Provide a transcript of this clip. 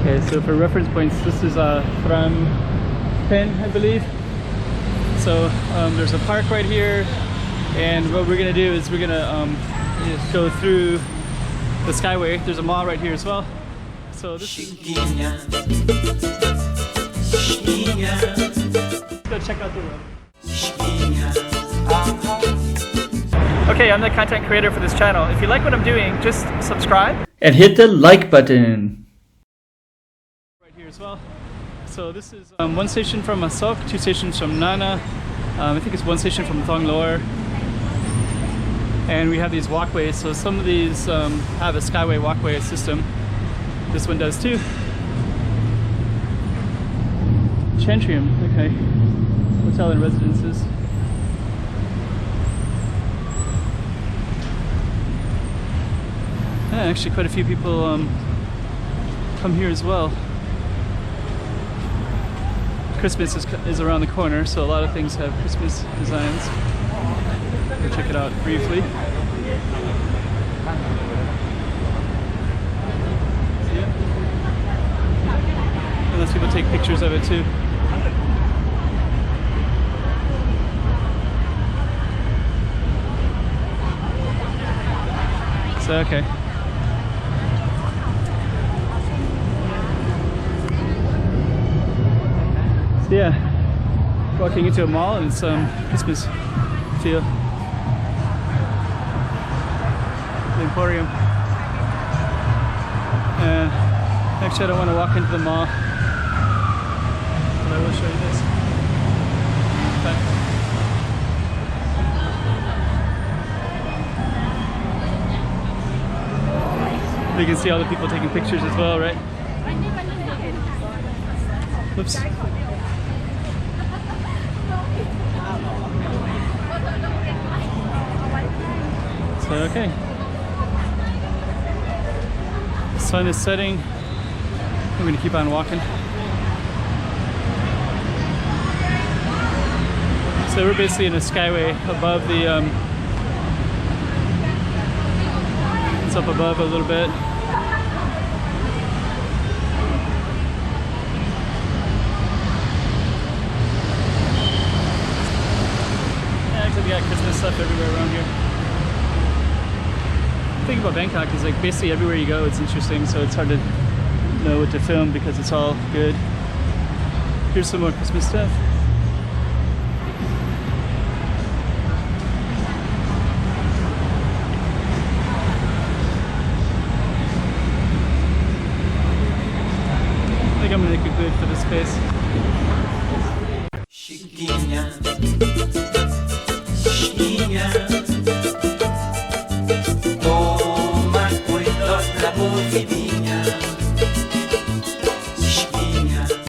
Okay, so for reference points, this is Phrom Phong, I believe. So there's a park right here, and what we're gonna do is we're gonna go through the Skyway. There's a mall right here as well. So this is... Let's go check out the road. Okay, I'm the content creator for this channel. If you like what I'm doing, just subscribe and hit the like button. Right here as well. So this is one station from Asok, 2 stations from Nana. I think it's 1 station from Thong Lor. And we have these walkways. So some of these have a Skyway walkway system. This one does too. Chantrium, okay. Hotel and residences. Yeah, actually quite a few people come here as well. Christmas is around the corner, so a lot of things have Christmas designs. We'll check it out briefly. Yeah. Unless people take pictures of it too. So, okay. So yeah, walking into a mall and it's Christmas feel. The Emporium. Actually I don't want to walk into the mall, but I will show you this. Okay. You can see all the people taking pictures as well, right? Oops. So, okay. The sun is setting. I'm going to keep on walking. So we're basically in a skyway above the, it's up above a little bit. Yeah, actually we got Christmas stuff everywhere around here. The thing about Bangkok is like basically everywhere you go it's interesting, so it's hard to know what to film because it's all good. Here's some more Christmas stuff. I think I'm gonna make it good for this space. Chiquinha, chiquinha, toma cuidado da movimento.